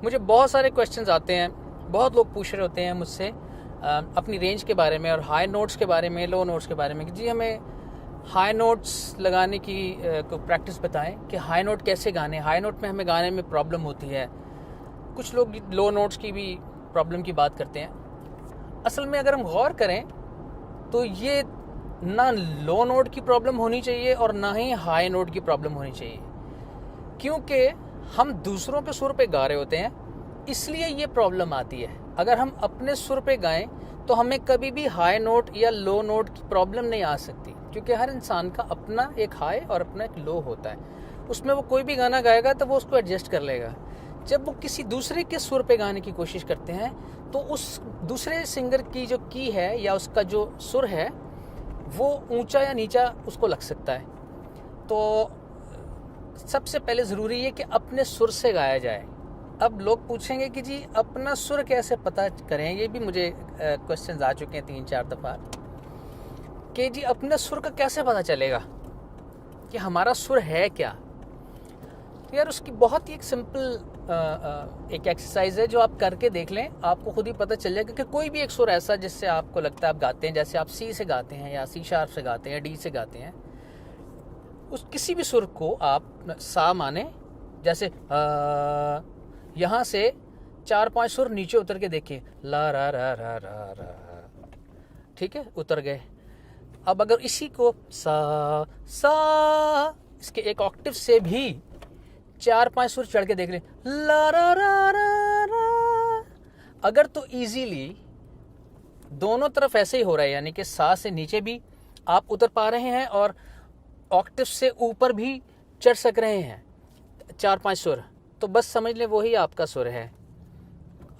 मुझे बहुत सारे क्वेश्चंस आते हैं, बहुत लोग पूछ रहे होते हैं मुझसे अपनी रेंज के बारे में और हाई नोट्स के बारे में, लो नोट्स के बारे में कि जी हमें हाई नोट्स लगाने की को प्रैक्टिस बताएं कि हाई नोट कैसे गाने, हाई नोट में हमें गाने में प्रॉब्लम होती है। कुछ लोग लो नोट्स की भी प्रॉब्लम की बात करते हैं। असल में अगर हम गौर करें तो ये ना लो नोट की प्रॉब्लम होनी चाहिए और ना ही हाई नोट की प्रॉब्लम होनी चाहिए, क्योंकि हम दूसरों के सुर पे गा रहे होते हैं, इसलिए ये प्रॉब्लम आती है। अगर हम अपने सुर पे गाएं तो हमें कभी भी हाई नोट या लो नोट की प्रॉब्लम नहीं आ सकती, क्योंकि हर इंसान का अपना एक हाई और अपना एक लो होता है। उसमें वो कोई भी गाना गाएगा तो वो उसको एडजस्ट कर लेगा। जब वो किसी दूसरे के सुर पे गाने की कोशिश करते हैं तो उस दूसरे सिंगर की जो की है या उसका जो सुर है वो ऊंचा या नीचा उसको लग सकता है। तो सबसे पहले ज़रूरी है कि अपने सुर से गाया जाए। अब लोग पूछेंगे कि जी अपना सुर कैसे पता करें, ये भी मुझे क्वेश्चंस आ चुके हैं 3-4 दफ़ा कि जी अपने सुर का कैसे पता चलेगा कि हमारा सुर है क्या। तो यार उसकी बहुत ही एक सिंपल एक एक्सरसाइज है जो आप करके देख लें, आपको खुद ही पता चल जाएगा कि कोई भी एक सुर ऐसा जिससे आपको लगता है आप गाते हैं, जैसे आप सी से गाते हैं या सी शार्प से गाते हैं, डी से गाते हैं, उस किसी भी सुर को आप सा माने, जैसे यहाँ से 4-5 सुर नीचे उतर के देखिए, ला रा रा रा रा रा, ठीक है, उतर गए। अब अगर इसी को सा इसके एक ऑक्टिव से भी 4-5 सुर चढ़ के देख रहे, ला रा रा रा रा, अगर तो इजीली दोनों तरफ ऐसे ही हो रहा है, यानी कि सा से नीचे भी आप उतर पा रहे हैं और ऑक्टिव से ऊपर भी चढ़ सक रहे हैं 4-5 सुर, तो बस समझ लें वही आपका सुर है।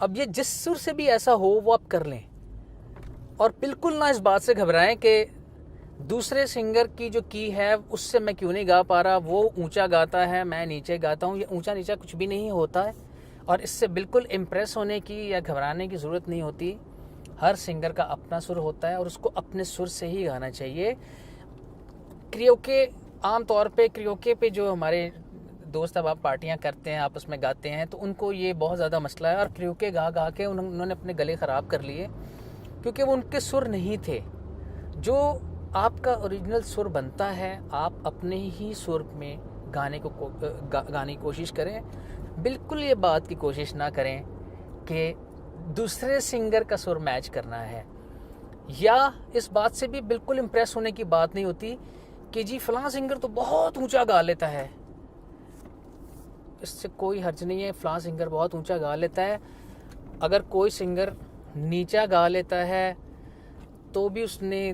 अब ये जिस सुर से भी ऐसा हो वो आप कर लें, और बिल्कुल ना इस बात से घबराएं कि दूसरे सिंगर की जो की है उससे मैं क्यों नहीं गा पा रहा, वो ऊंचा गाता है मैं नीचे गाता हूँ। ये ऊंचा नीचा कुछ भी नहीं होता है और इससे बिल्कुल इम्प्रेस होने की या घबराने की ज़रूरत नहीं होती। हर सिंगर का अपना सुर होता है और उसको अपने सुर से ही गाना चाहिए। क्रियोके, आम तौर पे क्रियोके पे जो हमारे दोस्त अब आप पार्टियां करते हैं, आपस में गाते हैं, तो उनको ये बहुत ज़्यादा मसला है और क्रियोके गा गा के उन्होंने अपने गले ख़राब कर लिए, क्योंकि वो उनके सुर नहीं थे। जो आपका ओरिजिनल सुर बनता है आप अपने ही सुर में गाने की कोशिश करें। बिल्कुल ये बात की कोशिश ना करें कि दूसरे सिंगर का सुर मैच करना है, या इस बात से भी बिल्कुल इम्प्रेस होने की बात नहीं होती कि जी फलां सिंगर तो बहुत ऊंचा गा लेता है। इससे कोई हर्ज नहीं है, फलां सिंगर बहुत ऊंचा गा लेता है। अगर कोई सिंगर नीचा गा लेता है तो भी उसने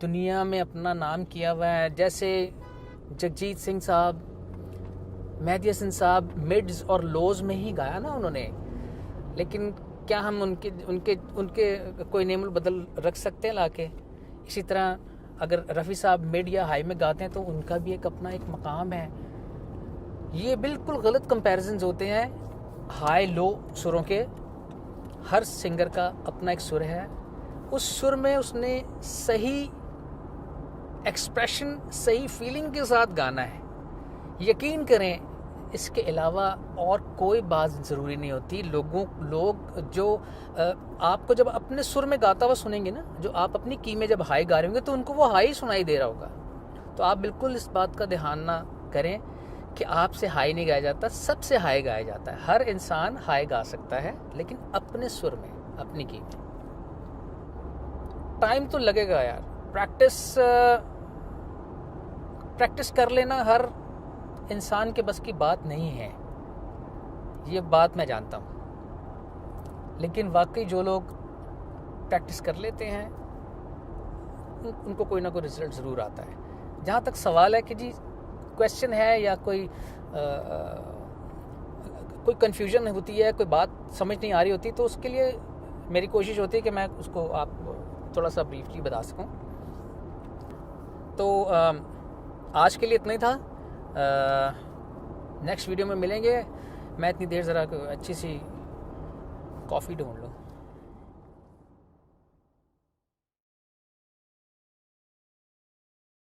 दुनिया में अपना नाम किया हुआ है। जैसे जगजीत सिंह साहब, मेहदी हसन साहब मिड्स और लोज में ही गाया ना उन्होंने, लेकिन क्या हम उनके कोई नेम बदल रख सकते हैं लाके? इसी तरह अगर रफ़ी साहब मिड या हाई में गाते हैं तो उनका भी एक अपना एक मकाम है। ये बिल्कुल गलत कंपैरिजन्स होते हैं हाई लो सुरों के। हर सिंगर का अपना एक सुर है, उस सुर में उसने सही एक्सप्रेशन, सही फीलिंग के साथ गाना है। यकीन करें, इसके अलावा और कोई बात ज़रूरी नहीं होती। लोग जो आपको जब अपने सुर में गाता हुआ सुनेंगे ना, जो आप अपनी की में जब हाई गा रहे होंगे तो उनको वो हाई सुनाई दे रहा होगा। तो आप बिल्कुल इस बात का ध्यान ना करें कि आपसे हाई नहीं गाया जाता, सबसे हाई गाया जाता है। हर इंसान हाई गा सकता है, लेकिन अपने सुर में, अपनी की में। टाइम तो लगेगा यार, प्रैक्टिस कर लेना हर इंसान के बस की बात नहीं है, ये बात मैं जानता हूँ। लेकिन वाकई जो लोग प्रैक्टिस कर लेते हैं उनको कोई ना कोई रिजल्ट ज़रूर आता है। जहाँ तक सवाल है कि जी क्वेश्चन है या कोई कन्फ्यूजन होती है, कोई बात समझ नहीं आ रही होती, तो उसके लिए मेरी कोशिश होती है कि मैं उसको आप थोड़ा सा ब्रीफली बता सकूं। तो आज के लिए इतना ही था। नेक्स्ट वीडियो में मिलेंगे। मैं इतनी देर ज़रा अच्छी सी कॉफ़ी ढूंढ लूँ।